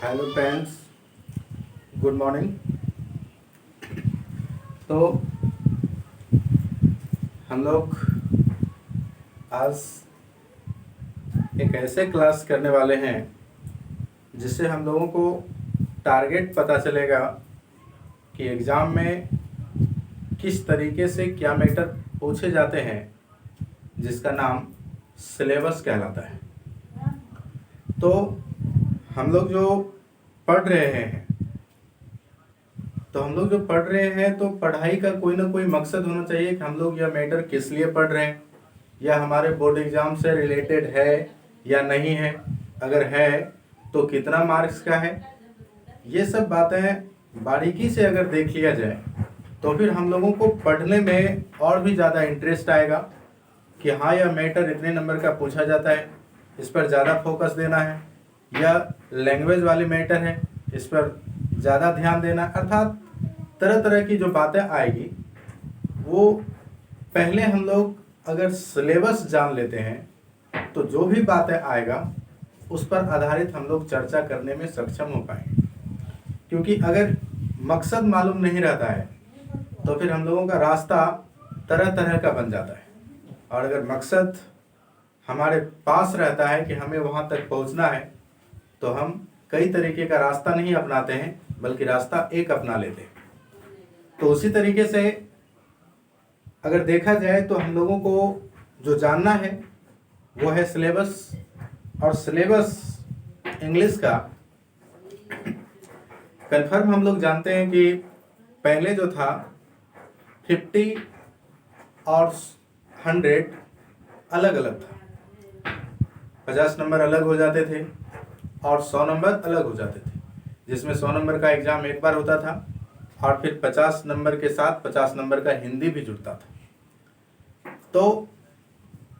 Hello friends, good morning. तो हम लोग आज एक ऐसे क्लास करने वाले हैं जिससे हम लोगों को टारगेट पता चलेगा कि एग्ज़ाम में किस तरीके से क्या मैटर पूछे जाते हैं, जिसका नाम सिलेबस कहलाता है। तो हम लोग जो पढ़ रहे हैं तो पढ़ाई का कोई ना कोई मकसद होना चाहिए कि हम लोग यह मैटर किस लिए पढ़ रहे हैं, या हमारे बोर्ड एग्जाम से रिलेटेड है या नहीं है, अगर है तो कितना मार्क्स का है। ये सब बातें बारीकी से अगर देख लिया जाए तो फिर हम लोगों को पढ़ने में और भी ज़्यादा इंटरेस्ट आएगा कि हाँ, यह मैटर इतने नंबर का पूछा जाता है, इस पर ज़्यादा फोकस देना है, या लैंग्वेज वाली मैटर है, इस पर ज़्यादा ध्यान देना। अर्थात तरह तरह की जो बातें आएगी वो पहले हम लोग अगर सिलेबस जान लेते हैं तो जो भी बातें आएगा उस पर आधारित हम लोग चर्चा करने में सक्षम हो पाएंगे। क्योंकि अगर मकसद मालूम नहीं रहता है तो फिर हम लोगों का रास्ता तरह तरह का बन जाता है, और अगर मकसद हमारे पास रहता है कि हमें वहाँ तक पहुँचना है तो हम कई तरीके का रास्ता नहीं अपनाते हैं, बल्कि रास्ता एक अपना लेते हैं। तो उसी तरीके से अगर देखा जाए तो हम लोगों को जो जानना है वो है सिलेबस। और सिलेबस इंग्लिश का कन्फर्म हम लोग जानते हैं कि पहले जो था 50 और 100 अलग अलग था। 50 नंबर अलग हो जाते थे और 100 नंबर अलग हो जाते थे, जिसमें 100 नंबर का एग्ज़ाम एक बार होता था और फिर 50 नंबर के साथ 50 नंबर का हिंदी भी जुड़ता था। तो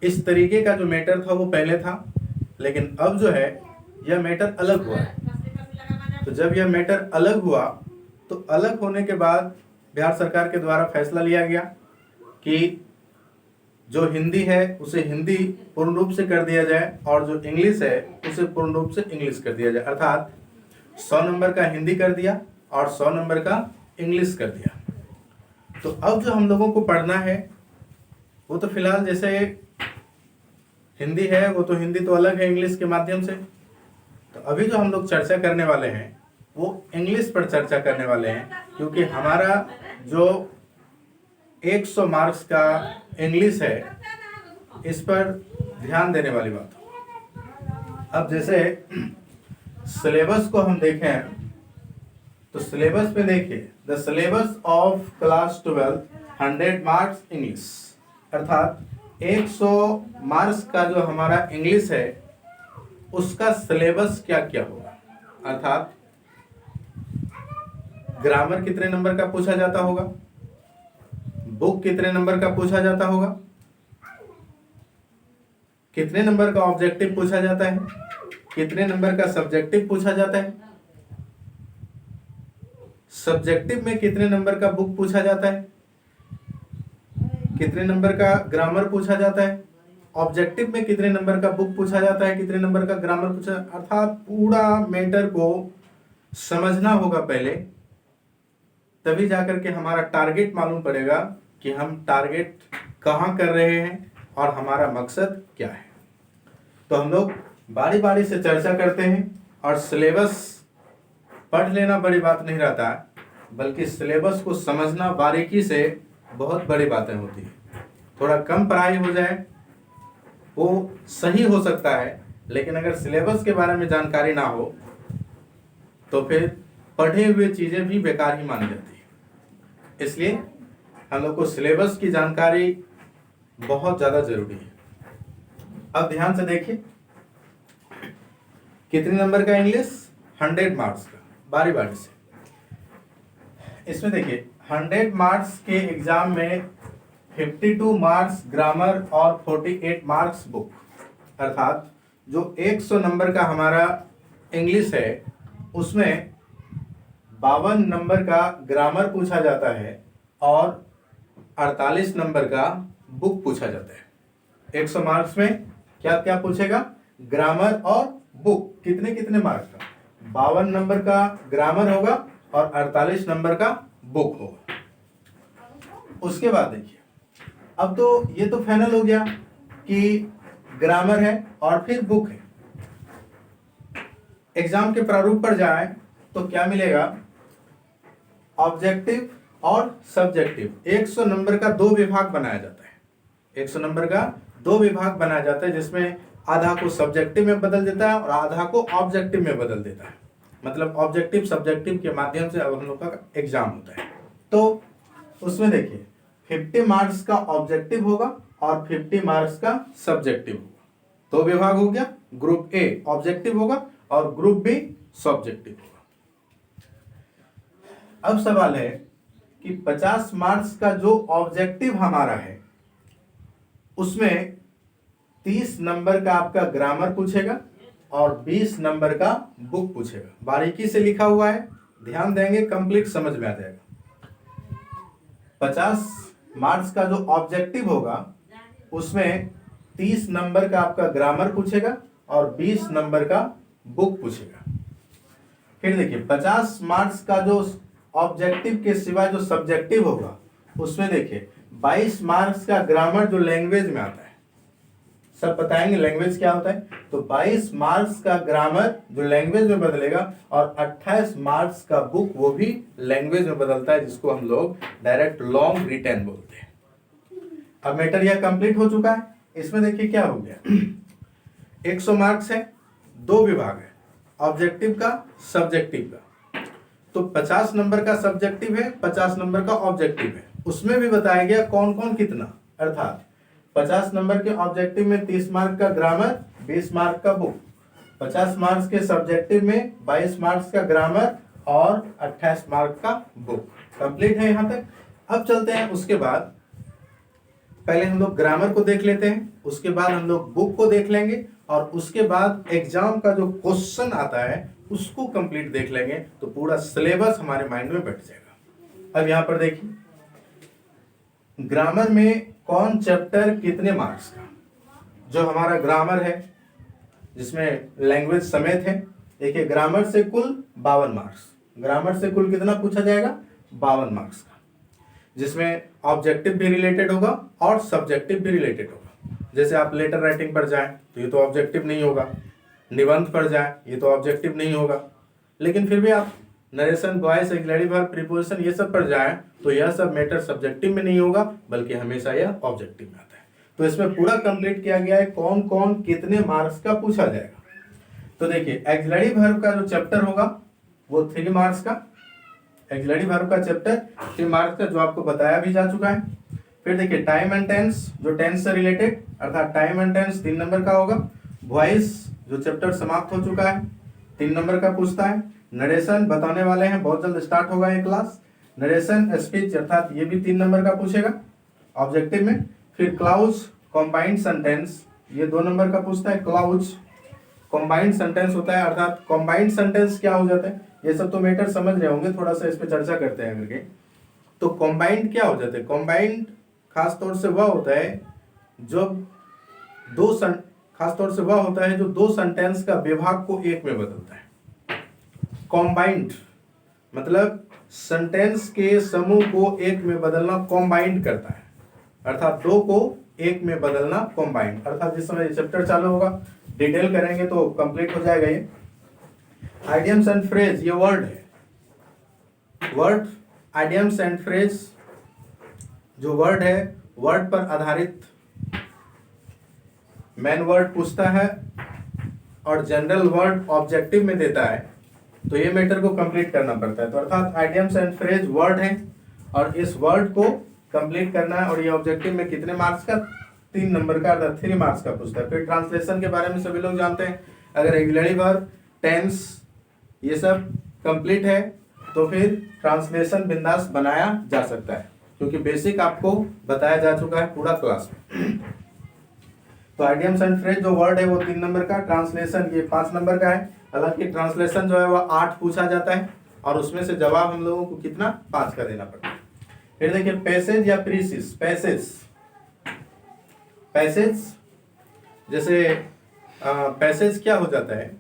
इस तरीके का जो मैटर था वो पहले था, लेकिन अब जो है यह मैटर अलग हुआ है। तो जब यह मैटर अलग हुआ तो अलग होने के बाद बिहार सरकार के द्वारा फैसला लिया गया कि जो हिंदी है उसे हिंदी पूर्ण रूप से कर दिया जाए और जो इंग्लिश है उसे पूर्ण रूप से इंग्लिश कर दिया जाए। अर्थात 100 नंबर का हिंदी कर दिया और 100 नंबर का इंग्लिश कर दिया। तो अब जो हम लोगों को पढ़ना है वो तो फिलहाल जैसे हिंदी है वो तो हिंदी तो अलग है इंग्लिश के माध्यम से। तो अभी जो हम लोग चर्चा करने वाले हैं वो इंग्लिश पर चर्चा करने वाले हैं, क्योंकि हमारा जो 100 मार्क्स का इंग्लिश है इस पर ध्यान देने वाली बात। अब जैसे सिलेबस को हम देखें तो सिलेबस पे देखिए, the syllabus of class 12 100 marks English, अर्थात 100 मार्क्स का जो हमारा इंग्लिश है उसका सिलेबस क्या क्या होगा। अर्थात ग्रामर कितने नंबर का पूछा जाता होगा, बुक कितने नंबर का पूछा जाता होगा, कितने नंबर का ऑब्जेक्टिव पूछा जाता है, कितने नंबर का सब्जेक्टिव पूछा जाता है, सब्जेक्टिव में कितने नंबर का बुक पूछा जाता है, कितने नंबर का ग्रामर पूछा जाता है, ऑब्जेक्टिव में कितने नंबर का बुक पूछा जाता है, कितने नंबर का ग्रामर पूछा। अर्थात पूरा मैटर को समझना होगा पहले, तभी जाकर के हमारा टारगेट मालूम पड़ेगा कि हम टारगेट कहाँ कर रहे हैं और हमारा मकसद क्या है। तो हम लोग बारी बारी से चर्चा करते हैं, और सिलेबस पढ़ लेना बड़ी बात नहीं रहता है, बल्कि सिलेबस को समझना बारीकी से बहुत बड़ी बातें होती है। थोड़ा कम पढ़ाई हो जाए वो सही हो सकता है, लेकिन अगर सिलेबस के बारे में जानकारी ना हो तो फिर पढ़े हुए चीज़ें भी बेकार ही मानी जाती है। इसलिए हम लोग को सिलेबस की जानकारी बहुत ज़्यादा जरूरी है। अब ध्यान से देखिए, कितने नंबर का इंग्लिश, 100 मार्क्स का, बारी बारी से। इसमें देखिए 100 मार्क्स के एग्जाम में 52 मार्क्स ग्रामर और 48 मार्क्स बुक, अर्थात जो 100 नंबर का हमारा इंग्लिश है उसमें 52 नंबर का ग्रामर पूछा जाता है और 48 नंबर का बुक पूछा जाता है। 100 मार्क्स में क्या क्या पूछेगा, ग्रामर और बुक, कितने कितने मार्क्स का, 52 नंबर का ग्रामर होगा और 48 नंबर का बुक होगा। उसके बाद देखिए, अब तो ये तो फाइनल हो गया कि ग्रामर है और फिर बुक है। एग्जाम के प्रारूप पर जाए तो क्या मिलेगा, ऑब्जेक्टिव और सब्जेक्टिव। 100 नंबर का दो विभाग बनाया जाता है, 100 नंबर का दो विभाग बनाया जाता है, जिसमें आधा को सब्जेक्टिव में बदल देता है और आधा को ऑब्जेक्टिव में बदल देता है। मतलब ऑब्जेक्टिव सब्जेक्टिव के माध्यम से अब हम लोग का एग्जाम होता है। तो उसमें देखिए 50 मार्क्स का ऑब्जेक्टिव होगा और 50 मार्क्स का सब्जेक्टिव होगा। दो विभाग हो गया, ग्रुप ए ऑब्जेक्टिव होगा और ग्रुप बी सब्जेक्टिव होगा। अब सवाल है कि 50 मार्क्स का जो ऑब्जेक्टिव हमारा है उसमें 30 नंबर का आपका ग्रामर पूछेगा और 20 नंबर का बुक पूछेगा। बारीकी से लिखा हुआ है, ध्यान देंगे कंप्लीट समझ में आ जाएगा। 50 मार्क्स का जो ऑब्जेक्टिव होगा उसमें 30 नंबर का आपका ग्रामर पूछेगा और 20 नंबर का बुक पूछेगा। फिर देखिए 50 मार्क्स का जो ऑब्जेक्टिव के सिवाय जो सब्जेक्टिव होगा उसमें देखिए 22 मार्क्स का ग्रामर जो लैंग्वेज में आता है, सब बताएंगे लैंग्वेज क्या होता है। तो 22 मार्क्स का ग्रामर जो लैंग्वेज में बदलेगा और 28 मार्क्स का बुक वो भी लैंग्वेज में बदलता है, जिसको हम लोग डायरेक्ट लॉन्ग रिटेन बोलते हैं। अब मैटर यह कंप्लीट हो चुका है। इसमें देखिए क्या हो गया, 100 मार्क्स है, दो विभाग है, ऑब्जेक्टिव का सब्जेक्टिव का। तो 50 नंबर का सब्जेक्टिव है, 50 नंबर का ऑब्जेक्टिव है। उसमें भी बताया गया कौन कौन कितना, अर्थात 50 नंबर के ऑब्जेक्टिव में 30 मार्क का ग्रामर, 20 मार्क का बुक। 50 मार्क्स के सब्जेक्टिव में 22 मार्क्स का ग्रामर और 28 मार्क का बुक। कंप्लीट है यहां तक। अब चलते हैं उसके बाद, पहले हम लोग ग्रामर को देख लेते हैं, उसके बाद हम लोग बुक को देख लेंगे और उसके बाद एग्जाम का जो क्वेश्चन आता है उसको कंप्लीट देख लेंगे, तो पूरा सिलेबस हमारे माइंड में बैठ जाएगा। अब यहां पर देखिए ग्रामर में कौन चैप्टर कितने मार्क्स का। जो हमारा ग्रामर है जिसमें लैंग्वेज समेत है, देखिए ग्रामर से कुल 52 मार्क्स। ग्रामर से कुल कितना पूछा जाएगा, 52 मार्क्स का, जिसमें ऑब्जेक्टिव भी रिलेटेड होगा और सब्जेक्टिव भी रिलेटेड होगा। जैसे आप लेटर राइटिंग पर जाएं तो ये तो ऑब्जेक्टिव नहीं होगा, निबंध पर जाएं ये तो ऑब्जेक्टिव नहीं होगा, लेकिन फिर भी आप narration, voice, explanatory verb, preposition ये सब पर जाएं तो यह सब मैटर सब्जेक्टिव में नहीं होगा, बल्कि हमेशा यह ऑब्जेक्टिव में आता है। तो इसमें पूरा कंप्लीट किया गया है कौन कौन कितने मार्क्स का पूछा जाएगा। तो देखिए एक्सप्लेनेटरी वर्ब का जो चैप्टर होगा वो 3 मार्क्स का, एक्सप्लेनेटरी वर्ब का चैप्टर 3 मार्क्स का, जो आपको बताया भी जा चुका है। फिर देखिए टाइम एंड टेंस, जो टेंस से रिलेटेड, अर्थात टाइम एंड टेंस 3 नंबर का होगा। वॉइस जो चैप्टर समाप्त हो चुका है 3 नंबर का पूछता है। नरेशन बताने वाले हैं, बहुत जल्द स्टार्ट होगा ये क्लास। नरेशन स्पीच अर्थात ये भी 3 नंबर का पूछेगा ऑब्जेक्टिव में। फिर क्लाउज कॉम्बाइंड सेंटेंस, ये 2 नंबर का पूछता है। क्लाउज कॉम्बाइंड सेंटेंस होता है, अर्थात कॉम्बाइंड सेंटेंस क्या हो जाता है, ये सब तो मैटर समझ रहे होंगे, थोड़ा सा इस पर चर्चा करते हैं करके। तो कॉम्बाइंड क्या हो जाते हैं, कॉम्बाइंड खास तौर से वह होता है जो दो सेंटेंस का विभाग को एक में बदलता है। कॉम्बाइंड मतलब सेंटेंस के समूह को एक में बदलना कॉम्बाइंड करता है, अर्थात दो को एक में बदलना कॉम्बाइंड। अर्थात जिस समय चैप्टर चालू होगा डिटेल करेंगे तो कंप्लीट हो जाएगा ये। आइडियम्स एंड फ्रेज, ये वर्ड है, वर्ड आइडियम्स एंड फ्रेज जो वर्ड है, वर्ड पर आधारित मेन वर्ड पूछता है और जनरल वर्ड ऑब्जेक्टिव में देता है, तो ये मैटर को कंप्लीट करना पड़ता है। तो अर्थात आइडियम्स एंड फ्रेज वर्ड है और इस वर्ड को कंप्लीट करना है, और ये ऑब्जेक्टिव में कितने मार्क्स का, 3 नंबर का, अर्थात 3 मार्क्स का पूछता है। फिर ट्रांसलेशन के बारे में सभी लोग जानते हैं, अगर एक्सिलरी वर्ब, टेंस ये सब कंप्लीट है तो फिर ट्रांसलेशन बिंदास बनाया जा सकता है, क्योंकि बेसिक आपको बताया जा चुका है पूरा क्लास में। तो आइडियम्स एंड फ्रेज जो वर्ड है वो 3 नंबर का, ट्रांसलेशन ये 5 नंबर का है। हालांकि ट्रांसलेशन जो है वो 8 पूछा जाता है और उसमें से जवाब हम लोगों को कितना, 5 का देना पड़ता है। फिर देखिए पैसेज या प्रीसिस, पैसेज जैसे पैसेज क्या हो जाता है,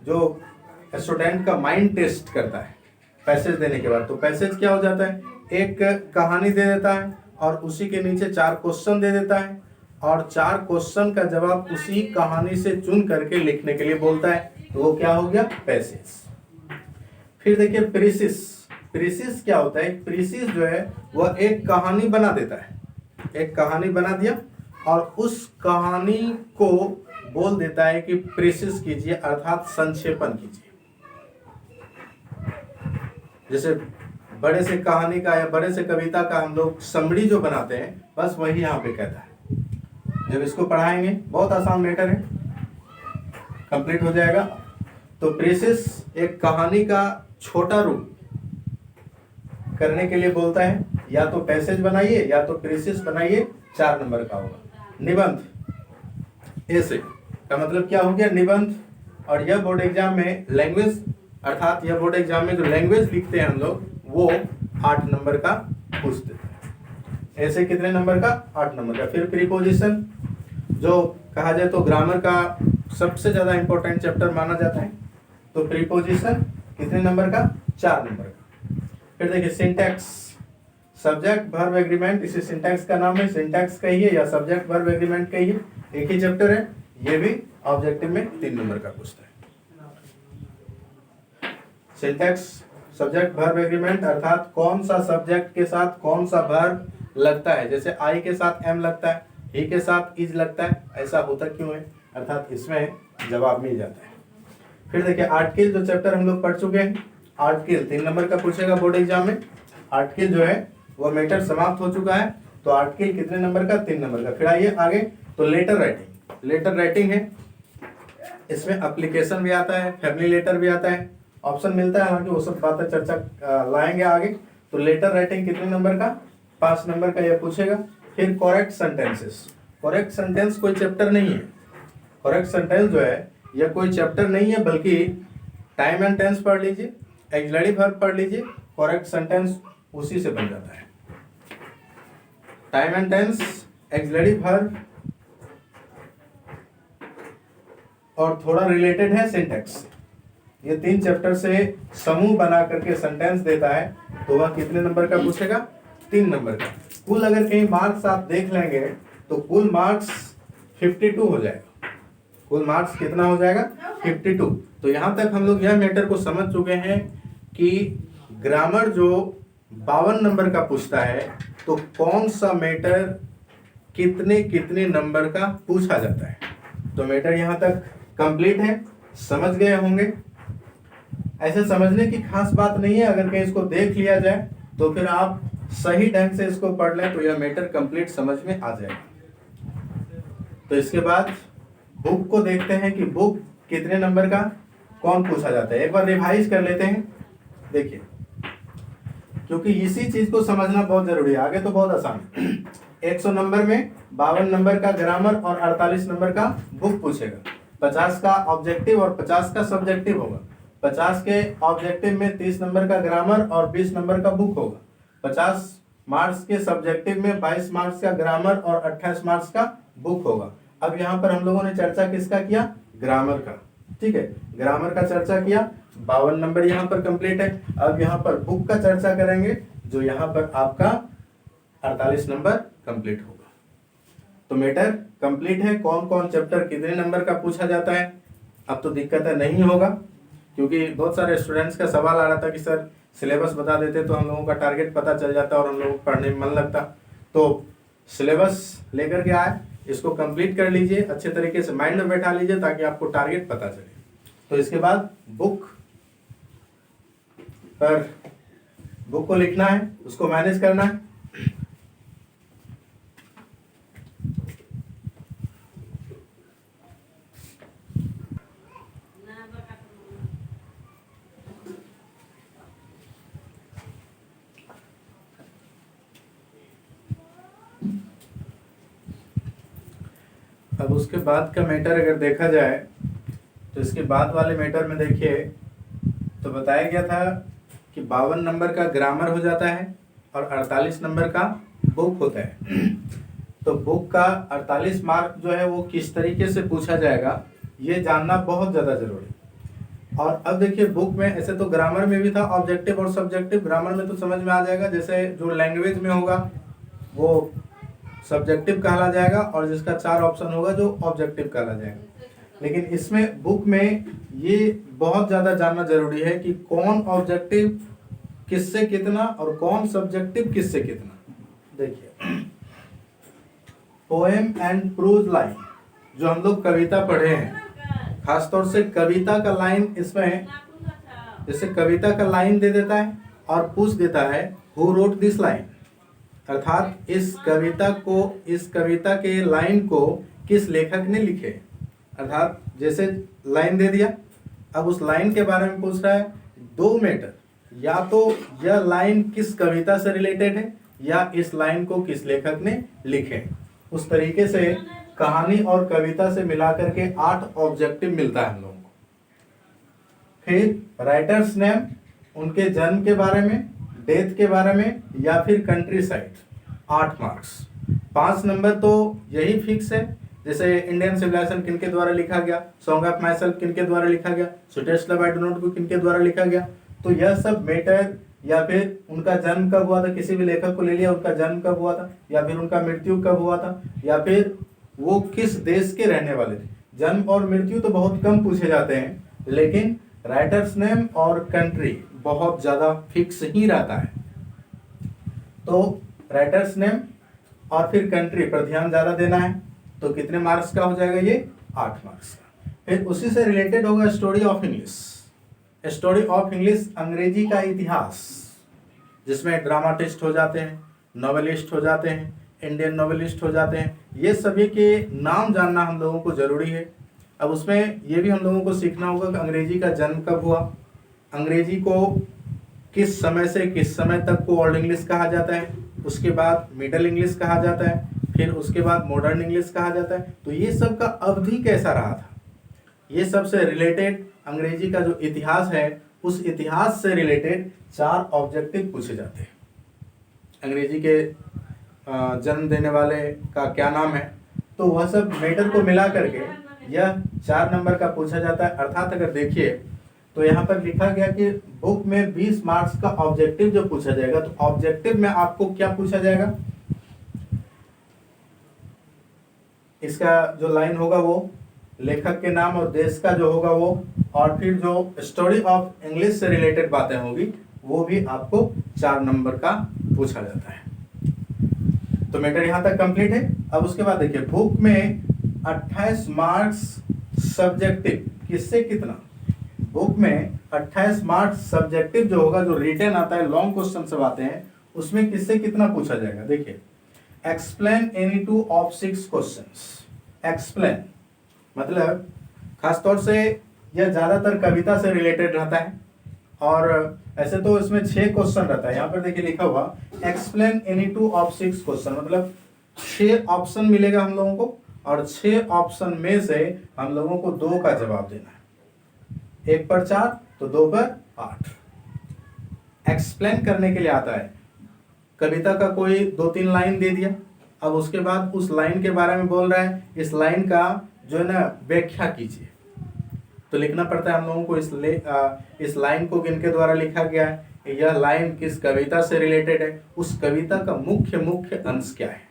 जो स्टूडेंट का माइंड टेस्ट करता है पैसेज देने के बाद। तो पैसेज क्या हो जाता है, एक कहानी दे देता है और उसी के नीचे 4 क्वेश्चन दे देता है और 4 क्वेश्चन का जवाब उसी कहानी से चुन करके लिखने के लिए बोलता है, तो वो क्या हो गया, पैसेज। फिर देखिए प्रीसिस। प्रीसिस क्या होता है, प्रीसिस जो है वह एक कहानी बना देता है, एक कहानी बना दिया और उस कहानी को बोल देता है कि प्रीसिस कीजिए, अर्थात संक्षेपण कीजिए। जैसे बड़े से कहानी का या बड़े से कविता का हम लोग समरी जो बनाते हैं, बस वही यहाँ पे कहता है। जब इसको पढ़ाएंगे, बहुत आसान मैटर है, कंप्लीट हो जाएगा। तो प्रीसिस एक कहानी का छोटा रूप करने के लिए बोलता है, या तो पैसेज बनाइए या तो प्रीसिस बनाइए, 4 नंबर का होगा। निबंध, ऐसे का मतलब क्या हो गया, निबंध। और यह बोर्ड एग्जाम में लैंग्वेज, अर्थात यह बोर्ड एग्जाम में जो लैंग्वेज लिखते हैं हम लोग, वो 8 नंबर का पूछते हैं। ऐसे कितने नंबर का, 8 नंबर का। फिर प्रीपोजिशन, जो कहा जाए तो ग्रामर का सबसे ज्यादा इंपॉर्टेंट चैप्टर माना जाता है। तो प्रीपोजिशन कितने नंबर का, 4 नंबर का। फिर देखिए सिंटैक्स, सब्जेक्ट वर्ब एग्रीमेंट, इसे सिंटैक्स का नाम है, सिंटैक्स कहिए या सब्जेक्ट वर्ब एग्रीमेंट कहिए, एक ही चैप्टर है। ये भी ऑब्जेक्टिव में 3 नंबर का पूछता है। सिंटैक्स, सब्जेक्ट वर्ब एग्रीमेंट, अर्थात कौन सा सब्जेक्ट के साथ कौन सा वर्ब लगता है। जैसे आई के साथ एम लगता है, ही के साथ इज लगता है, ऐसा होता क्यों है, अर्थात इसमें जवाब मिल जाता है। फिर देखिए आर्टिकल, जो चैप्टर हम लोग पढ़ चुके हैं, आर्टिकल 3 नंबर का पूछेगा बोर्ड एग्जाम में। आर्टिकल जो है वो मैटर समाप्त हो चुका है, तो आर्टिकल कितने नंबर का, 3 नंबर का। फिर आइए आगे, तो लेटर राइटिंग। लेटर राइटिंग है, इसमें एप्लीकेशन भी आता है, फैमिली लेटर भी आता है, ऑप्शन मिलता है, हालांकि वो सब बातें चर्चा लाएंगे आगे। तो लेटर राइटिंग कितने नंबर का, 5 नंबर का यह पूछेगा। फिर करेक्ट सेंटेंसेस, करेक्ट सेंटेंस कोई चैप्टर नहीं है। करेक्ट सेंटेंस जो है यह कोई चैप्टर नहीं है, बल्कि टाइम एंड टेंस पढ़ लीजिए, ऑक्सिलरी वर्ब पढ़ लीजिए, करेक्ट सेंटेंस उसी से बन जाता है। Time and tense, auxiliary verb और थोड़ा रिलेटेड है सिंटैक्स। ये 3 चैप्टर से समूह बना करके सेंटेंस देता है, तो वह कितने नंबर का पूछेगा, 3 नंबर का। कुल अगर कहीं मार्क्स आप देख लेंगे तो कुल मार्क्स 52 हो जाएगा। कुल मार्क्स कितना हो जाएगा, 52। तो यहाँ तक हम लोग यह मैटर को समझ चुके हैं कि ग्रामर जो 52 नंबर का पूछता है, तो कौन सा मैटर कितने कितने नंबर का पूछा जाता है। तो मैटर यहाँ तक कंप्लीट है, समझ गए होंगे। ऐसे समझने की खास बात नहीं है, अगर कहीं इसको देख लिया जाए तो फिर आप सही ढंग से इसको पढ़ लें तो यह मैटर कंप्लीट समझ में आ जाएगा। तो इसके बाद बुक को देखते हैं कि बुक कितने नंबर का कौन पूछा जाता है। एक बार रिवाइज कर लेते हैं, देखिए, क्योंकि इसी चीज को समझना बहुत जरूरी है, आगे तो बहुत आसान है। 100 नंबर में 52 नंबर का ग्रामर और 48 नंबर का बुक पूछेगा। 50 का ऑब्जेक्टिव और 50 का सब्जेक्टिव होगा। 50 के ऑब्जेक्टिव में 30 नंबर का ग्रामर और 20 नंबर का बुक होगा। 50 मार्क्स के सब्जेक्टिव में 22 मार्क्स का ग्रामर और 28 मार्क्स का बुक होगा। अब यहाँ पर हम लोगों ने चर्चा किसका किया, ग्रामर का, ठीक है, ग्रामर का चर्चा किया। 52 नंबर यहाँ पर कंप्लीट है। अब यहाँ पर बुक का चर्चा करेंगे, जो यहाँ पर आपका 48 नंबर कंप्लीट होगा। तो मैटर कंप्लीट है, कौन कौन चैप्टर कितने नंबर का पूछा जाता है। अब तो दिक्कत नहीं होगा, क्योंकि बहुत सारे स्टूडेंट्स का सवाल आ रहा था कि सर सिलेबस बता देते तो हम लोगों का टारगेट पता चल जाता और हम लोगों को पढ़ने में मन लगता। तो सिलेबस लेकर के आए, इसको कंप्लीट कर लीजिए, अच्छे तरीके से माइंड में बैठा लीजिए ताकि आपको टारगेट पता चले। तो इसके बाद बुक पर बुक को लिखना है, उसको मैनेज करना है। अब उसके बाद का मैटर अगर देखा जाए तो इसके बाद वाले मैटर में देखिए, तो बताया गया था कि 52 नंबर का ग्रामर हो जाता है और 48 नंबर का बुक होता है। तो बुक का 48 मार्क जो है वो किस तरीके से पूछा जाएगा, ये जानना बहुत ज़्यादा जरूरी है। और अब देखिए बुक में, ऐसे तो ग्रामर में भी था ऑब्जेक्टिव और सब्जेक्टिव, ग्रामर में तो समझ में आ जाएगा, जैसे जो लैंग्वेज में होगा वो सब्जेक्टिव कहला जाएगा और जिसका 4 ऑप्शन होगा जो ऑब्जेक्टिव कहला जाएगा। लेकिन इसमें बुक में ये बहुत ज़्यादा जानना जरूरी है कि कौन ऑब्जेक्टिव किससे कितना और कौन सब्जेक्टिव किससे कितना। देखिए पोएम एंड प्रोज लाइन, जो हम लोग कविता पढ़े हैं, खासतौर से कविता का लाइन, इसमें जैसे कविता का लाइन दे देता है और पूछ देता है हु रोट दिस लाइन, अर्थात इस कविता के लाइन को किस लेखक ने लिखे। अर्थात जैसे लाइन दे दिया, अब उस लाइन के बारे में पूछ रहा है 2 मैटर, या तो यह लाइन किस कविता से रिलेटेड है या इस लाइन को किस लेखक ने लिखे। उस तरीके से कहानी और कविता से मिलाकर के 8 ऑब्जेक्टिव मिलता है हम लोगों को। फिर राइटर्स नेम, उनके जन्म के बारे में, डेथ के बारे में, या फिर कंट्री साइड, 8 मार्क्स। 5 नंबर तो यही फिक्स है, जैसे इंडियन सिविलाइजेशन किनके द्वारा लिखा गया, सॉन्ग ऑफ माई सेल्फ किनके द्वारा लिखा गया, sweetest love I do not को किनके द्वारा लिखा गया। तो यह सब मैटर, या फिर उनका जन्म कब हुआ था, किसी भी लेखक को ले लिया, उनका जन्म कब हुआ था, या फिर उनका मृत्यु कब हुआ था, या फिर वो किस देश के रहने वाले थे। जन्म और मृत्यु तो बहुत कम पूछे जाते हैं, लेकिन राइटर्स नेम और कंट्री बहुत ज्यादा फिक्स ही रहता है। तो राइटर्स नेम और फिर कंट्री पर ध्यान ज्यादा देना है। तो कितने मार्क्स का हो जाएगा ये, 8 मार्क्स का। फिर उसी से रिलेटेड होगा story of English. Story of English अंग्रेजी का इतिहास, जिसमें ड्रामाटिस्ट हो जाते हैं, नॉवेलिस्ट हो जाते हैं, इंडियन नॉवेलिस्ट हो जाते हैं, ये सभी के नाम जानना हम लोगों को जरूरी है। अब उसमें ये भी हम लोगों को सीखना होगा कि अंग्रेजी का जन्म कब हुआ, अंग्रेजी को किस समय से किस समय तक को ओल्ड इंग्लिश कहा जाता है, उसके बाद मिडल इंग्लिश कहा जाता है, फिर उसके बाद मॉडर्न इंग्लिश कहा जाता है। तो ये सब का अवधि कैसा रहा था, ये सब से रिलेटेड अंग्रेजी का जो इतिहास है, उस इतिहास से रिलेटेड 4 ऑब्जेक्टिव पूछे जाते हैं। अंग्रेजी के जन्म देने वाले का क्या नाम है, तो वह सब मैटर को मिला करके यह 4 नंबर का पूछा जाता है। अर्थात अगर देखिए तो यहाँ पर लिखा गया कि बुक में 20 मार्क्स का ऑब्जेक्टिव जो पूछा जाएगा, तो ऑब्जेक्टिव में आपको क्या पूछा जाएगा, इसका जो लाइन होगा वो, लेखक के नाम और देश का जो होगा वो, और फिर जो स्टोरी ऑफ इंग्लिश से रिलेटेड बातें होगी वो भी आपको 4 नंबर का पूछा जाता है। तो मैटर यहाँ तक कंप्लीट है। अब उसके बाद देखिए बुक में 28 मार्क्स सब्जेक्टिव, किससे कितना, बुक में 28 मार्क्स सब्जेक्टिव जो होगा, जो रिटन आता है, लॉन्ग क्वेश्चन सब आते हैं, उसमें किससे कितना पूछा जाएगा। देखिए explain any 2 of 6 questions. Explain मतलब खासतौर से यह ज्यादातर कविता से रिलेटेड रहता है, और ऐसे तो इसमें 6 क्वेश्चन रहता है। यहाँ पर देखिए लिखा हुआ एक्सप्लेन एनी 2 ऑफ 6 क्वेश्चन, मतलब 6 ऑप्शन मिलेगा हम लोगों को, और 6 ऑप्शन में से हम लोगों को 2 का जवाब देना है। 1 पर 4 तो 2 पर 8। एक्सप्लेन करने के लिए आता है, कविता का कोई 2-3 लाइन दे दिया, अब उसके बाद उस लाइन के बारे में बोल रहा है, इस लाइन का जो है ना व्याख्या कीजिए। तो लिखना पड़ता है हम लोगों को इस लाइन को किनके द्वारा लिखा गया है, यह लाइन किस कविता से रिलेटेड है, उस कविता का मुख्य अंश क्या है,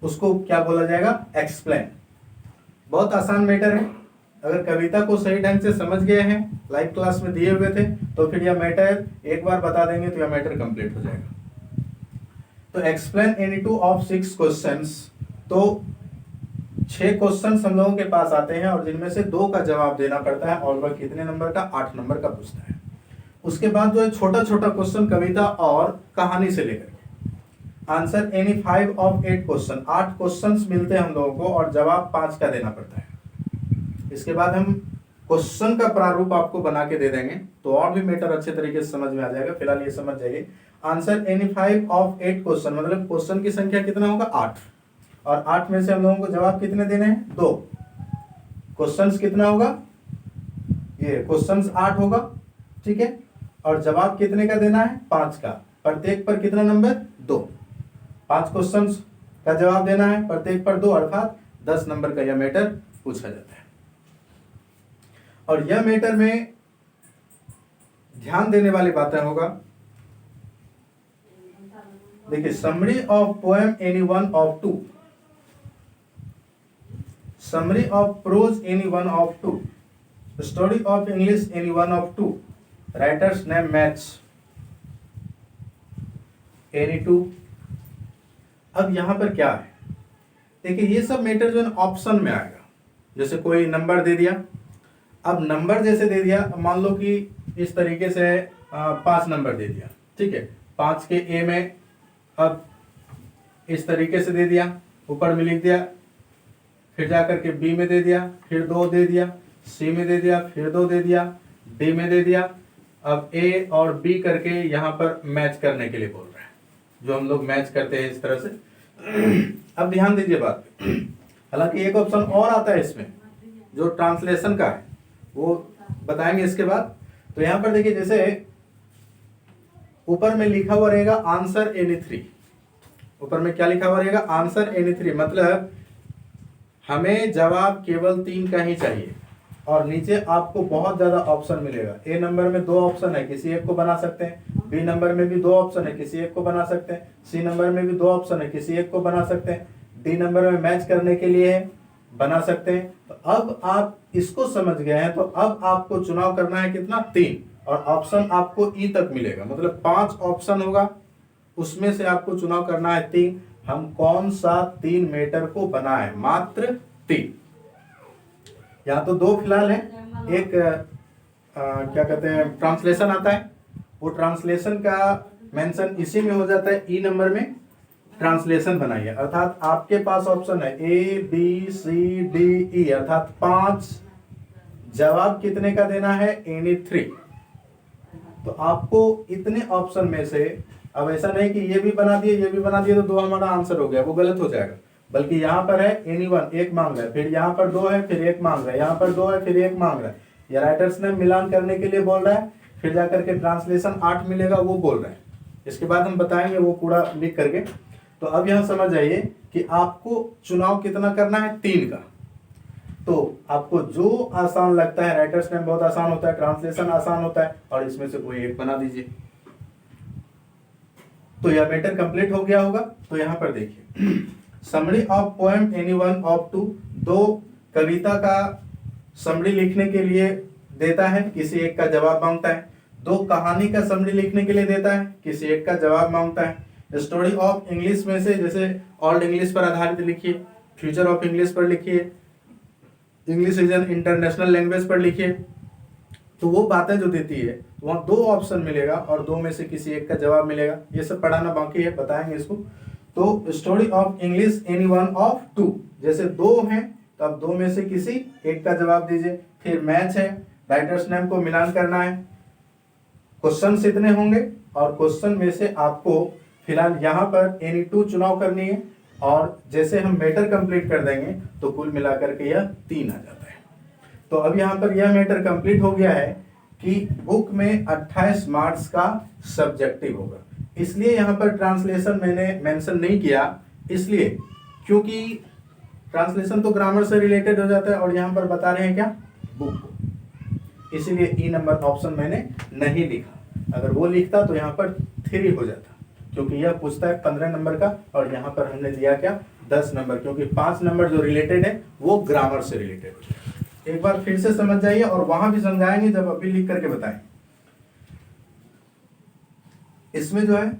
उसको क्या बोला जाएगा, एक्सप्लेन। बहुत आसान मैटर है, अगर कविता को सही ढंग से समझ गए हैं, लाइव क्लास में दिए हुए थे, तो फिर यह मैटर एक बार बता देंगे तो यह मैटर कंप्लीट हो जाएगा। तो एक्सप्लेन एनी 2 ऑफ 6 क्वेश्चंस, तो 6 क्वेश्चन हम लोगों के पास आते हैं और जिनमें से 2 का जवाब देना पड़ता है, और वह कितने नंबर का, 8 नंबर का पूछता है। उसके बाद जो है छोटा छोटा क्वेश्चन कविता और कहानी से लेकर answer any 5 of 8 question, 8 questions मिलते हैं हम लोगों को और जवाब 5 का देना पड़ता है। इसके बाद हम क्वेश्चन का प्रारूप आपको बना के दे देंगे, तो और भी मैटर अच्छे तरीके से समझ में आ जाएगा। फिलहाल ये समझ जाइए, आंसर एनी 5 ऑफ 8 क्वेश्चन, मतलब क्वेश्चन की संख्या कितना होगा, 8, और 8 में से हम लोगों को जवाब कितने देने हैं, 2। क्वेश्चंस कितना होगा, ये क्वेश्चंस 8 होगा, ठीक है, और जवाब कितने का देना है, 5 का। प्रत्येक पर कितना नंबर, 2। 5 क्वेश्चंस का जवाब देना है, प्रत्येक पर 2, अर्थात 10 नंबर का यह मैटर पूछा जाता है। और यह मैटर में ध्यान देने वाली बातें होगा। देखिए, summary of poem any one of two, summary of prose any one of two, story of English any one of two, writers name match any two. अब यहां पर क्या है, देखिए ये सब मैटर जो है ऑप्शन में आएगा। जैसे कोई नंबर दे दिया, अब नंबर जैसे दे दिया, मान लो कि इस तरीके से 5 नंबर दे दिया, ठीक है, 5 के ए में अब इस तरीके से दे दिया, ऊपर में लिख दिया, फिर जाकर के बी में दे दिया, फिर 2 दे दिया, सी में दे दिया, फिर 2 दे दिया, डी में दे दिया। अब ए और बी करके यहाँ पर मैच करने के लिए बोल रहे हैं, जो हम लोग मैच करते हैं इस तरह से। अब ध्यान दीजिए बात पे, हालांकि एक ऑप्शन और आता है इसमें जो ट्रांसलेशन का है, वो बताएंगे इसके बाद। तो यहाँ पर देखिए, जैसे ऊपर में लिखा हुआ रहेगा आंसर एनी 3, ऊपर में क्या लिखा हुआ रहेगा, आंसर एनी 3, मतलब हमें जवाब केवल 3 का ही चाहिए। और नीचे आपको बहुत ज्यादा ऑप्शन मिलेगा। ए नंबर में 2 ऑप्शन है, किसी एक को बना सकते हैं। बी नंबर में भी 2 ऑप्शन है, किसी एक को बना सकते हैं। सी नंबर में भी 2 ऑप्शन है, किसी एक को बना सकते हैं। डी नंबर में मैच करने के लिए है, बना सकते हैं। तो अब आप इसको समझ गए हैं, तो अब आपको चुनाव करना है कितना, 3, और ऑप्शन आपको ई तक मिलेगा, मतलब 5 ऑप्शन होगा, उसमें से आपको चुनाव करना है 3। हम कौन सा 3 मैटर को बनाए, मात्र 3। यहाँ तो 2 फिलहाल है, एक क्या कहते हैं ट्रांसलेशन आता है, वो ट्रांसलेशन का मेंशन इसी में हो जाता है, ई नंबर में ट्रांसलेशन बनाइए। अर्थात आपके पास ऑप्शन है A B C D E, अर्थात 5, जवाब कितने का देना है, एनी 3। तो आपको इतने ऑप्शन में से, अब ऐसा नहीं कि ये भी बना दिए ये भी बना दिए तो 2 हमारा आंसर हो गया, वो गलत हो जाएगा। बल्कि यहाँ पर है एनी 1, 1 मांग रहा है, फिर यहाँ पर 2 है, फिर 1 मांग रहा है, यहाँ पर 2 है, फिर 1 मांग रहा है। या राइटर्स ने मिलान करने के लिए बोल रहा है, फिर जाकर के ट्रांसलेशन 8 मिलेगा, वो बोल रहे हैं। इसके बाद हम बताएंगे वो पूरा लिख करके। तो अब यहाँ समझ जाइए कि आपको चुनाव कितना करना है, 3 का। तो आपको जो आसान लगता है, राइटर्स नेम बहुत आसान होता है, ट्रांसलेशन आसान होता है, और इसमें से कोई एक बना दीजिए। तो यह मैटर कंप्लीट हो गया होगा। तो यहाँ पर देखिए, summary of poem any one of two, 2 कविता का समरी लिखने के लिए देता है, किसी एक का जवाब मांगता है। 2 कहानी का समरी लिखने के लिए देता है, किसी एक का जवाब मांगता है। स्टोरी ऑफ इंग्लिश में से जैसे ओल्ड इंग्लिश पर आधारित लिखिए, फ्यूचर ऑफ इंग्लिश पर लिखिए, English is an international language पर लिखिए। तो वो बातें जो देती है, वहाँ 2 ऑप्शन मिलेगा और 2 में से किसी एक का जवाब मिलेगा। ये सब पढ़ाना बाकी है, बताएंगे इसको। तो story of English any one of 2, जैसे 2 हैं तो अब 2 में से किसी एक का जवाब दीजिए। फिर मैच है, राइटर्स नेम को मिलान करना है, क्वेश्चन इतने होंगे, और क्वेश्चन में से आपको फिलहाल यहाँ पर एनी 2 चुनाव करनी है। और जैसे हम मैटर कंप्लीट कर देंगे तो कुल मिलाकर के यह 3 आ जाता है। तो अब यहाँ पर यह मैटर कंप्लीट हो गया है कि बुक में 28 मार्क्स का सब्जेक्टिव होगा। इसलिए यहाँ पर ट्रांसलेशन मैंने मेंशन नहीं किया, इसलिए क्योंकि ट्रांसलेशन तो ग्रामर से रिलेटेड हो जाता है, और यहाँ पर बता रहे हैं क्या, बुक को, इसीलिए ई नंबर ऑप्शन मैंने नहीं लिखा। अगर वो लिखता तो यहाँ पर 3 हो जाता, क्योंकि यह पूछता है 15 नंबर का, और यहाँ पर हमने लिया क्या, 10 नंबर, क्योंकि 5 नंबर जो रिलेटेड है वो ग्रामर से रिलेटेड है। एक बार फिर से समझ जाइए, और वहां भी समझाएंगे जब अभी लिख करके बताएं। इसमें जो है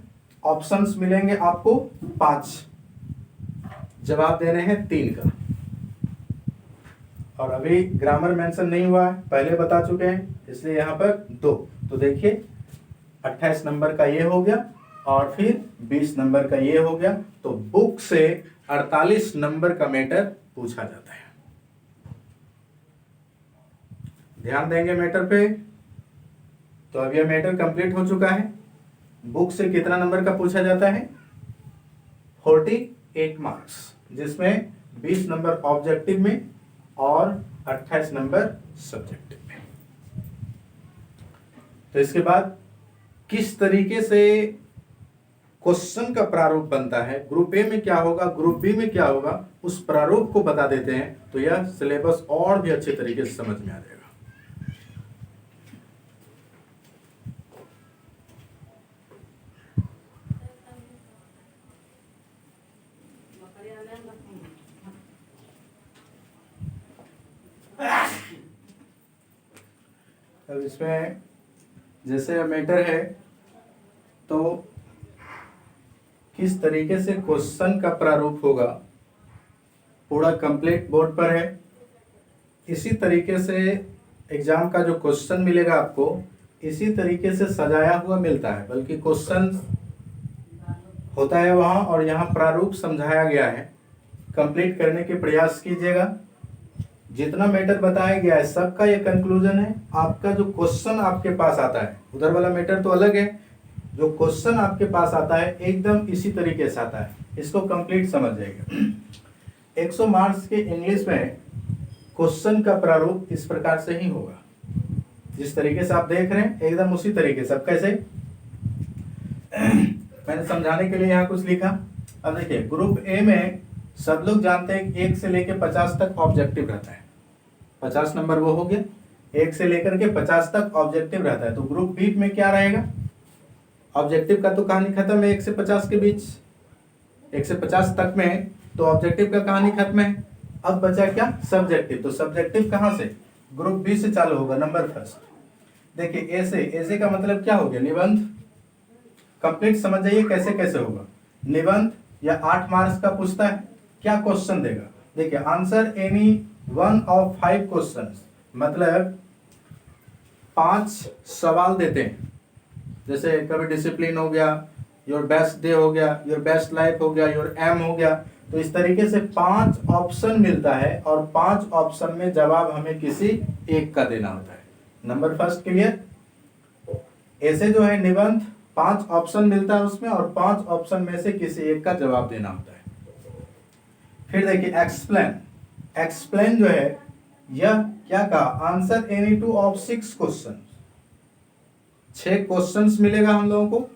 ऑप्शंस मिलेंगे आपको 5, जवाब देने हैं 3 का। और अभी ग्रामर मेंशन नहीं हुआ है, पहले बता चुके हैं, इसलिए यहाँ पर 2। तो देखिए 28 नंबर का ये हो गया, और फिर 20 नंबर का ये हो गया। तो बुक से 48 नंबर का मैटर पूछा जाता है। ध्यान देंगे मैटर पे। तो अब यह मैटर कंप्लीट हो चुका है। बुक से कितना नंबर का पूछा जाता है, 48 मार्क्स, जिसमें 20 नंबर ऑब्जेक्टिव में और 28 नंबर सब्जेक्टिव में। तो इसके बाद किस तरीके से क्वेश्चन का प्रारूप बनता है, ग्रुप ए में क्या होगा, ग्रुप बी में क्या होगा, उस प्रारूप को बता देते हैं। तो यह सिलेबस और भी अच्छे तरीके से समझ में आ जाएगा। अब इसमें जैसे मैटर है तो किस तरीके से क्वेश्चन का प्रारूप होगा पूरा कंप्लीट बोर्ड पर है। इसी तरीके से एग्जाम का जो क्वेश्चन मिलेगा आपको इसी तरीके से सजाया हुआ मिलता है, बल्कि क्वेश्चन होता है वहाँ और यहाँ प्रारूप समझाया गया है। कंप्लीट करने के प्रयास कीजिएगा। जितना मैटर बताया गया है सबका ये कंक्लूजन है। आपका जो क्वेश्चन आपके पास आता है, उधर वाला मैटर तो अलग है, जो क्वेश्चन आपके पास आता है एकदम इसी तरीके से आता है। इसको कंप्लीट समझ जाएगा। 100 मार्क्स के इंग्लिश में क्वेश्चन का प्रारूप इस प्रकार से ही होगा, जिस तरीके से आप देख रहे हैं एकदम उसी तरीके से। अब कैसे मैंने समझाने के लिए यहाँ कुछ लिखा। अब देखिए ग्रुप ए में सब लोग जानते हैं 1 से लेकर 50 तक ऑब्जेक्टिव रहता है। 50 नंबर वो हो गया, 1 से लेकर के 50 तक ऑब्जेक्टिव रहता है। तो ग्रुप बी में क्या रहेगा, ऑब्जेक्टिव का तो कहानी खत्म है 1 से 50 के बीच, 1 से 50 तक में तो ऑब्जेक्टिव का कहानी खत्म है। अब बचा क्या, सब्जेक्टिव। तो सब्जेक्टिव कहाँ से, ग्रुप बी से चालू होगा। नंबर फर्स्ट देखिए ए से का मतलब क्या हो गया, निबंध। कंप्लीट समझ जाइए कैसे कैसे होगा। निबंध या 8 मार्क्स का पूछता है, क्या क्वेश्चन देगा। देखिए answer any one of 5 questions, मतलब 5 सवाल देते हैं। जैसे कभी डिसिप्लिन हो गया, योर बेस्ट डे हो गया, योर बेस्ट लाइफ हो गया, योर एम हो गया। तो इस तरीके से 5 ऑप्शन मिलता है और 5 ऑप्शन में जवाब हमें किसी एक का देना होता है। Number first clear. ऐसे जो है निबंध 5 ऑप्शन मिलता है उसमें और 5 ऑप्शन में से किसी एक का जवाब देना होता है। फिर देखिए एक्सप्लेन। एक्सप्लेन जो है यह क्या कहा, answer any 2 of 6 question. 6 questions मिलेगा हम लोगों को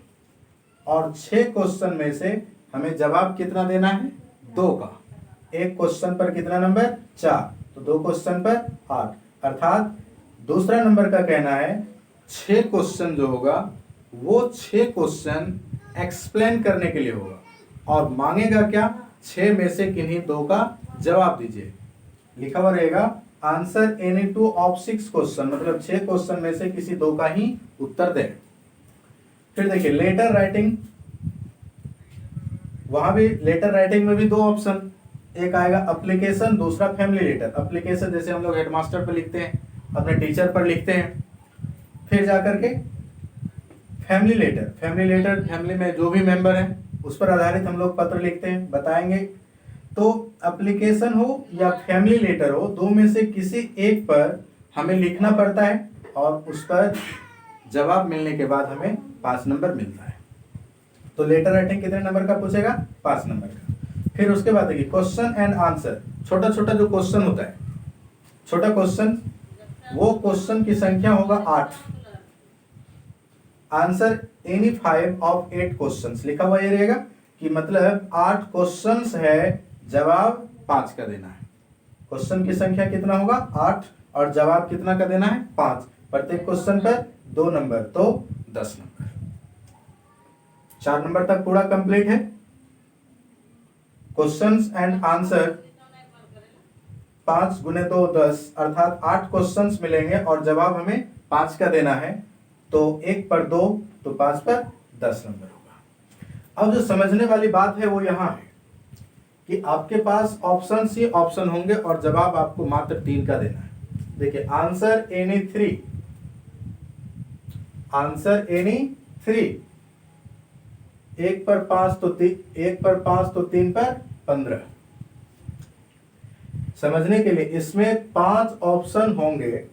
और 6 क्वेश्चन में से हमें जवाब कितना देना है, 2 का। एक क्वेश्चन पर कितना नंबर, 4, तो 2 क्वेश्चन पर 8। अर्थात दूसरा नंबर का कहना है 6 क्वेश्चन जो होगा वो 6 क्वेश्चन एक्सप्लेन करने के लिए होगा और मांगेगा क्या, 6 में से किन्हीं 2 का जवाब दीजिए। लिखा हुआ रहेगा आंसर एनी 2 ऑफ 6 क्वेश्चन, मतलब 6 क्वेश्चन में से किसी 2 का ही उत्तर दें। फिर देखिए लेटर राइटिंग, वहां भी लेटर राइटिंग में भी 2 ऑप्शन, एक आएगा एप्लीकेशन, दूसरा फैमिली लेटर। एप्लीकेशन जैसे हम लोग हेडमास्टर पर लिखते हैं, अपने टीचर पर लिखते हैं। फिर जाकर के family letter, family letter family में जो भी मेंबर है उस पर आधारित हम लोग पत्र लिखते हैं, बताएंगे। तो एप्लीकेशन हो या फैमिली लेटर हो, 2 में से किसी एक पर हमें लिखना पड़ता है और उस पर जवाब मिलने के बाद हमें 5 नंबर मिलता है। तो लेटर राइटिंग कितने नंबर का पूछेगा, 5 नंबर का। फिर उसके बाद देखिए क्वेश्चन एंड आंसर, छोटा छोटा जो क्वेश्चन होता है, छोटा क्वेश्चन, वो क्वेश्चन की संख्या होगा 8। आंसर एनी 5 ऑफ 8 क्वेश्चंस, लिखा हुआ ये रहेगा कि मतलब 8 क्वेश्चंस है, जवाब 5 का देना है। क्वेश्चन की संख्या कितना होगा, 8 और जवाब कितना का देना है, 5। प्रत्येक क्वेश्चन पर 2 नंबर, तो 10 नंबर। 4 नंबर तक पूरा कंप्लीट है। क्वेश्चंस एंड आंसर 5 गुने 2 10, अर्थात 8 क्वेश्चंस मिलेंगे और जवाब हमें 5 का देना है। तो 1 पर 2 तो 5 पर 10 नंबर होगा। अब जो समझने वाली बात है वो यहाँ है कि आपके पास ऑप्शन ही ऑप्शन होंगे और जवाब आपको मात्र 3 का देना है। देखिए आंसर एनी 3, आंसर एनी 3, 1 पर 5 तो 1 पर 5 तो 3 पर 15। समझने के लिए इसमें 5 ऑप्शन होंगे,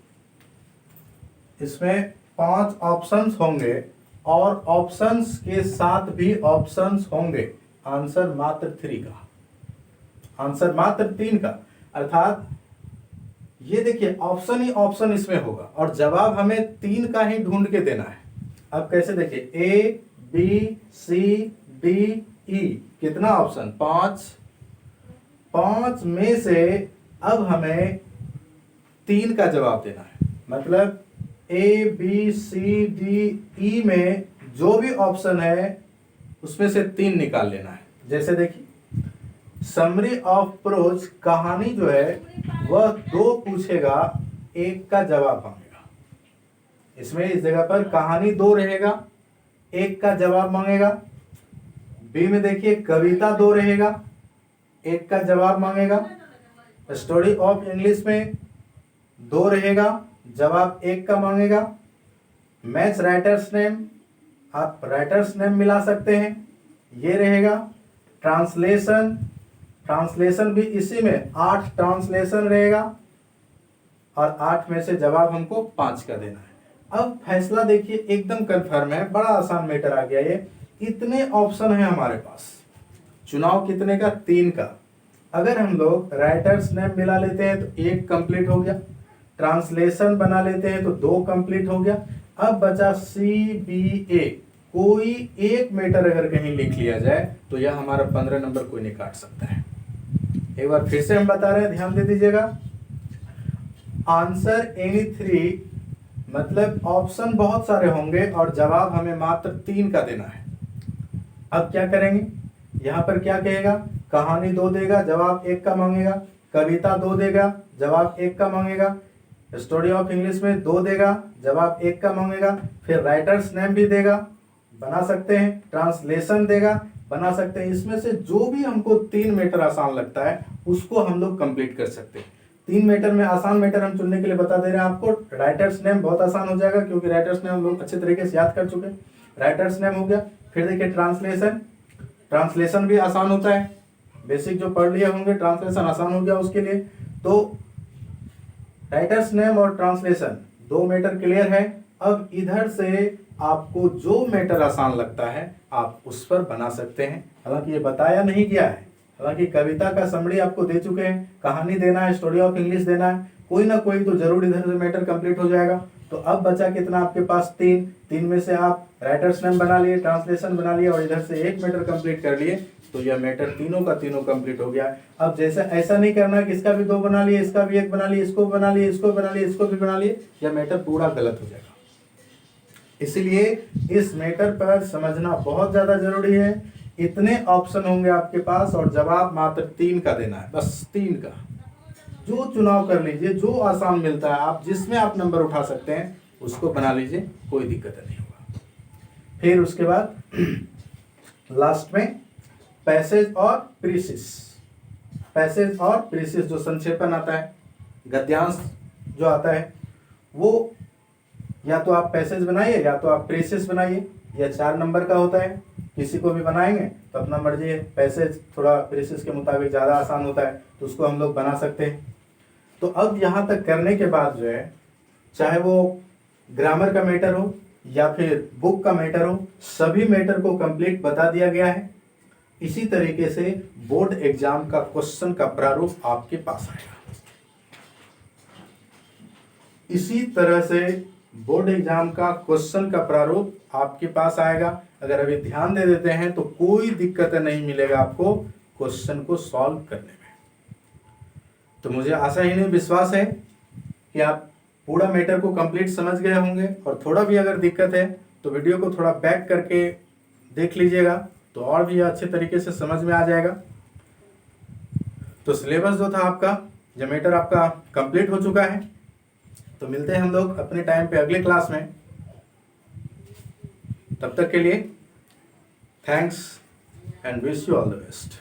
इसमें 5 ऑप्शंस होंगे और ऑप्शंस के साथ भी ऑप्शंस होंगे। आंसर मात्र 3 का, आंसर मात्र 3 का। अर्थात ये देखिए ऑप्शन ही ऑप्शन इसमें होगा और जवाब हमें 3 का ही ढूंढ के देना है। अब कैसे, देखिए A B C D E, कितना ऑप्शन, 5। 5 में से अब हमें 3 का जवाब देना है। मतलब A B C D E में जो भी ऑप्शन है उसमें से 3 निकाल लेना है। जैसे देखिए समरी ऑफ प्रोज, कहानी जो है वह 2 पूछेगा, 1 का जवाब मांगेगा। इसमें इस जगह पर कहानी 2 रहेगा, 1 का जवाब मांगेगा। बी में देखिए कविता 2 रहेगा, 1 का जवाब मांगेगा। स्टोरी ऑफ इंग्लिश में 2 रहेगा, जवाब 1 का मांगेगा। मैच राइटर्स नेम, आप राइटर्स नेम मिला सकते हैं, ये रहेगा। ट्रांसलेशन, ट्रांसलेशन भी इसी में 8 ट्रांसलेशन रहेगा और 8 में से जवाब हमको 5 का देना है। अब फैसला देखिए एकदम कंफर्म है, बड़ा आसान मैटर आ गया ये। इतने ऑप्शन है हमारे पास, चुनाव कितने का? 3 का। अगर हम लोग राइटर्स नेम मिला लेते हैं तो 1 कंप्लीट हो गया, ट्रांसलेशन बना लेते हैं तो 2 कंप्लीट हो गया। अब बचा CBA, कोई एक मैटर अगर कहीं लिख लिया जाए तो यह हमारा 15 नंबर कोई नहीं काट सकता है। एक बार फिर से हम बता रहे हैं, ध्यान दे दीजिएगा। आंसर एनी 3 मतलब ऑप्शन बहुत सारे होंगे और जवाब हमें मात्र 3 का देना है। अब क्या करेंगे, यहां पर क्या कहेगा? कहानी 2 देगा, जवाब 1 का मांगेगा। कविता 2 देगा, जवाब 1 का मांगेगा। स्टोरी ऑफ इंग्लिश में 2 देगा, जवाब 1 का मांगेगा। फिर राइटर्स नेम भी देगा, बना सकते हैं। ट्रांसलेशन देगा, बना सकते हैं। इसमें से जो भी हमको 3 मैटर आसान लगता है उसको हम लोग कंप्लीट कर सकते हैं। 3 मैटर में आसान मैटर हम चुनने के लिए बता दे रहे हैं आपको। राइटर्स नेम बहुत आसान हो जाएगा क्योंकि राइटर्स नेम हम लोग अच्छे तरीके से याद कर चुके हैं। राइटर्स नेम हो गया। फिर देखिए ट्रांसलेशन, ट्रांसलेशन भी आसान होता है, बेसिक जो पढ़ लिए होंगे ट्रांसलेशन आसान हो गया उसके लिए। तो राइटर्स नेम और ट्रांसलेशन 2 मैटर क्लियर है। अब इधर से आपको जो मैटर आसान लगता है आप उस पर बना सकते हैं। हालांकि ये बताया नहीं गया है, हालांकि कविता का समरी आपको दे चुके हैं, कहानी देना है, स्टोरी ऑफ इंग्लिश देना है, कोई ना कोई तो जरूर इधर से मैटर कंप्लीट हो जाएगा। तो अब बचा कितना आपके पास? 3 में से आप राइटर्स नेम बना लिए, ट्रांसलेशन बना लिए और इधर से 1 मैटर कंप्लीट कर लिए, तो यह मैटर तीनों का तीनों कंप्लीट हो गया। अब जैसे ऐसा नहीं करना कि इसका भी 2 बना लिए, इसका भी 1 बना लिए, इसको बना लिए, इसको बना लिए, इसको भी बना लिए, यह मैटर पूरा गलत हो जाएगा। इसलिए इस मैटर पर समझना बहुत ज्यादा जरूरी है। इतने ऑप्शन होंगे आपके पास और जवाब मात्र 3 का देना है, बस 3 का। जो चुनाव कर लीजिए, जो आसान मिलता है, आप जिसमें आप नंबर उठा सकते हैं उसको बना लीजिए, कोई दिक्कत नहीं होगा। फिर उसके बाद लास्ट में पैसेज और प्रीसिस। पैसेज और प्रीसिस जो संक्षेपण आता है, गद्यांश जो आता है, वो या तो आप पैसेज बनाइए या तो आप प्रीसिस बनाइए। यह 4 नंबर का होता है, किसी को भी बनाएंगे तो अपना मर्जी है। पैसेज थोड़ा प्रीसिस के मुताबिक ज़्यादा आसान होता है तो उसको हम लोग बना सकते हैं। तो अब यहाँ तक करने के बाद जो है, चाहे वो ग्रामर का मैटर हो या फिर बुक का मैटर हो, सभी मैटर को कंप्लीट बता दिया गया है। इसी तरीके से बोर्ड एग्जाम का क्वेश्चन का प्रारूप आपके पास आएगा। इसी तरह से बोर्ड एग्जाम का क्वेश्चन का प्रारूप आपके पास आएगा। अगर अभी ध्यान दे देते हैं तो कोई दिक्कत नहीं मिलेगा आपको क्वेश्चन को सॉल्व करने में। तो मुझे आशा ही नहीं विश्वास है कि आप पूरा मैटर को कंप्लीट समझ गए होंगे। और थोड़ा भी अगर दिक्कत है तो वीडियो को थोड़ा बैक करके देख लीजिएगा तो और भी अच्छे तरीके से समझ में आ जाएगा। तो सिलेबस जो था आपका, जो मैटर आपका कंप्लीट हो चुका है। तो मिलते हैं हम लोग अपने टाइम पे अगले क्लास में। तब तक के लिए thanks and wish you all the best.